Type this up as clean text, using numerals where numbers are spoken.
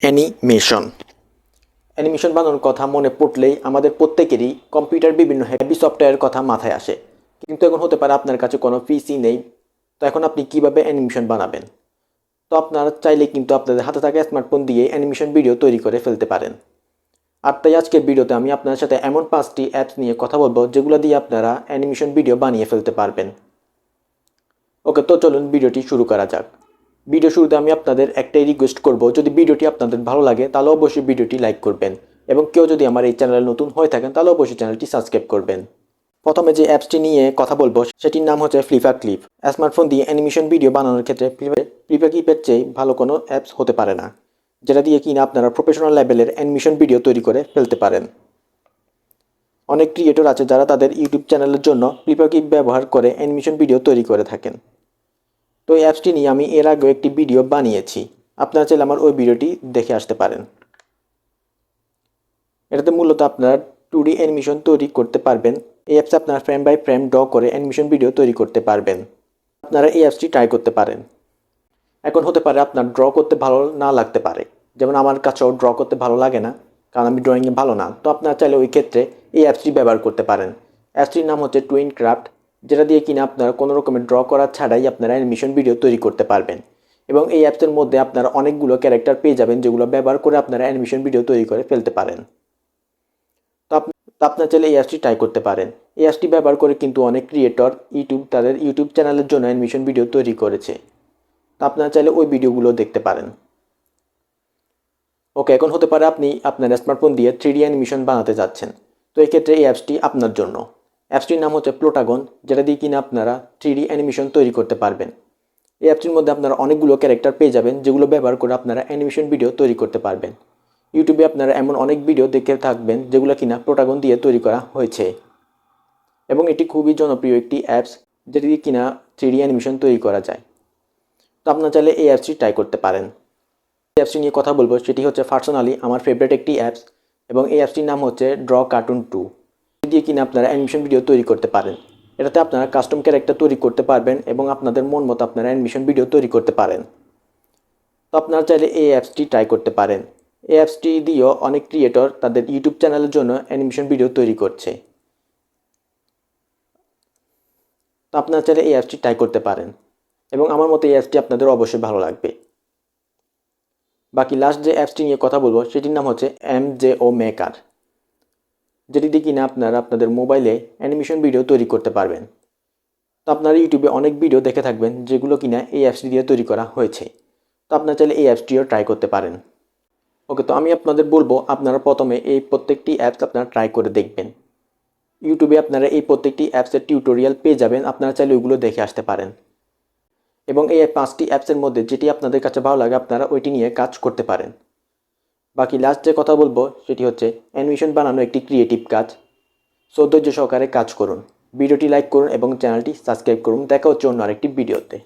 Animation animation বানানোর কথা মনে পড়লেই আমাদের প্রত্যেকেরই কম্পিউটার বিভিন্ন হেভি সফটওয়্যারের কথা মাথায় আসে। কিন্তু এখন হতে পারে আপনার কাছে কোনো পিসি নেই, তো এখন আপনি কিভাবে অ্যানিমেশন বানাবেন? তো আপনারা চাইলে কিন্তু আপনাদের হাতে থাকা স্মার্টফোন দিয়ে অ্যানিমেশন ভিডিও তৈরি করে ফেলতে পারেন। আর তাই আজকের ভিডিওতে আমি আপনার সাথে এমন 5টি অ্যাপস নিয়ে কথা বলবো যেগুলো দিয়ে আপনারা অ্যানিমেশন ভিডিও বানিয়ে ফেলতে পারবেন। ওকে, তো চলুন ভিডিওটি শুরু করা যাক। ভিডিও শুরুতে আমি আপনাদের একটাই রিকোয়েস্ট করব, যদি ভিডিওটি আপনাদের ভালো লাগে তাহলে অবশ্যই ভিডিওটি লাইক করবেন, এবং কেউ যদি আমার এই চ্যানেলে নতুন হয়ে থাকেন তাহলে অবশ্যই চ্যানেলটি সাবস্ক্রাইব করবেন। প্রথমে যে অ্যাপসটি নিয়ে কথা বলবো সেটির নাম হচ্ছে ফ্লিপার ক্লিপ। স্মার্টফোন দিয়ে অ্যানিমেশন ভিডিও বানানোর ক্ষেত্রে ফ্লিপার ক্লিপের চেয়ে ভালো কোনো অ্যাপস হতে পারে না, যেটা দিয়ে কিনা আপনারা প্রফেশনাল লেভেলের অ্যানিমেশন ভিডিও তৈরি করে ফেলতে পারেন। অনেক ক্রিয়েটর আছে যারা তাদের ইউটিউব চ্যানেলের জন্য ফ্লিপার ক্লিপ ব্যবহার করে অ্যানিমেশন ভিডিও তৈরি করে থাকেন। তো এই অ্যাপসটি নিয়ে আমি এর আগেও একটি ভিডিও বানিয়েছি, আপনারা চাইলে আমার ওই ভিডিওটি দেখে আসতে পারেন। এটাতে মূলত আপনারা 2D অ্যানিমেশন তৈরি করতে পারবেন। এই অ্যাপসে আপনারা ফ্রেম বাই ফ্রেম ড্র করে অ্যানিমেশন ভিডিও তৈরি করতে পারবেন। আপনারা এই অ্যাপসটি ট্রাই করতে পারেন। এখন হতে পারে আপনার ড্র করতে ভালো না লাগতে পারে, যেমন আমার কাছেও ড্র করতে ভালো লাগে না, কারণ আমি ড্রয়িংয়ে ভালো না। তো আপনারা চাইলে ওই ক্ষেত্রে এই অ্যাপসটি ব্যবহার করতে পারেন। অ্যাপসটির নাম হচ্ছে টুইন ক্রাফট, যেটা দিয়ে কিনা আপনারা কোনো রকমের ড্র করা ছাড়াই আপনারা অ্যানিমেশন ভিডিও তৈরি করতে পারবেন। এবং এই অ্যাপসের মধ্যে আপনারা অনেকগুলো ক্যারেক্টার পেয়ে যাবেন, যেগুলো ব্যবহার করে আপনারা অ্যানিমেশন ভিডিও তৈরি করে ফেলতে পারেন। তো আপনার চাইলে এই অ্যাপসটি ট্রাই করতে পারেন। এই অ্যাপসটি ব্যবহার করে কিন্তু অনেক ক্রিয়েটর তাদের ইউটিউব চ্যানেলের জন্য অ্যানিমেশন ভিডিও তৈরি করেছে। তো আপনারা চাইলে ওই ভিডিওগুলো দেখতে পারেন। ওকে, এখন হতে পারে আপনি আপনার স্মার্টফোন দিয়ে 3D অ্যানিমেশন বানাতে যাচ্ছেন। তো এই ক্ষেত্রে এই অ্যাপসটি আপনার জন্য। অ্যাপসটির নাম হচ্ছে প্লোটাগন, যেটা দিয়ে কিনা আপনারা 3D অ্যানিমেশন তৈরি করতে পারবেন। এই অ্যাপসটির মধ্যে আপনারা অনেকগুলো ক্যারেক্টার পেয়ে যাবেন, যেগুলো ব্যবহার করে আপনারা অ্যানিমেশন ভিডিও তৈরি করতে পারবেন। ইউটিউবে আপনারা এমন অনেক ভিডিও দেখে থাকবেন যেগুলো কিনা প্লোটাগন দিয়ে তৈরি করা হয়েছে, এবং এটি খুবই জনপ্রিয় একটি অ্যাপস, যেটি দিয়ে কিনা 3D অ্যানিমেশন তৈরি করা যায়। তো আপনারা চাইলে এই অ্যাপসটি ট্রাই করতে পারেন। যে অ্যাপসটি নিয়ে কথা বলবো সেটি হচ্ছে পার্সোনালি আমার ফেভারিট একটি অ্যাপস, এবং এই অ্যাপসটির নাম হচ্ছে ড্র কার্টুন 2, দিয়ে কিনা আপনারা অ্যানিমেশন ভিডিও তৈরি করতে পারেন। এটাতে আপনারা কাস্টম ক্যারেক্টার তৈরি করতে পারবেন এবং আপনাদের মন মতো আপনারা অ্যানিমেশন ভিডিও তৈরি করতে পারেন। তো আপনারা চাইলে এই অ্যাপসটি ট্রাই করতে পারেন। এই অ্যাপসটি দিয়েও অনেক ক্রিয়েটর তাদের ইউটিউব চ্যানেলের জন্য অ্যানিমেশন ভিডিও তৈরি করছে। তো আপনারা চাইলে এই অ্যাপসটি ট্রাই করতে পারেন, এবং আমার মতে এই অ্যাপসটি আপনাদের অবশ্যই ভালো লাগবে। বাকি লাস্ট যে অ্যাপসটি নিয়ে কথা বলবো সেটির নাম হচ্ছে MJO মেকার, যেটি দিয়ে কিনা আপনারা আপনাদের মোবাইলে অ্যানিমেশন ভিডিও তৈরি করতে পারবেন। তো আপনারা ইউটিউবে অনেক ভিডিও দেখে থাকবেন যেগুলো কিনা এই অ্যাপসটি দিয়ে তৈরি করা হয়েছে। তো আপনারা চাইলে এই অ্যাপসটিও ট্রাই করতে পারেন। ওকে, তো আমি আপনাদের বলবো আপনারা প্রথমে এই প্রত্যেকটি অ্যাপস আপনারা ট্রাই করে দেখবেন। ইউটিউবে আপনারা এই প্রত্যেকটি অ্যাপসের টিউটোরিয়াল পেয়ে যাবেন, আপনারা চাইলে ওইগুলো দেখে আসতে পারেন। এবং এই 5টি অ্যাপসের মধ্যে যেটি আপনাদের কাছে ভালো লাগে আপনারা ওইটি নিয়ে কাজ করতে পারেন। বাকি লাস্ট যে কথা বলবো সেটি হচ্ছে অ্যানিমেশন বানানো একটি ক্রিয়েটিভ কাজ, সো ধৈর্য সহকারে কাজ করুন। ভিডিওটি লাইক করুন এবং চ্যানেলটি সাবস্ক্রাইব করুন। দেখা হচ্ছে অন্য আরেকটি ভিডিওতে।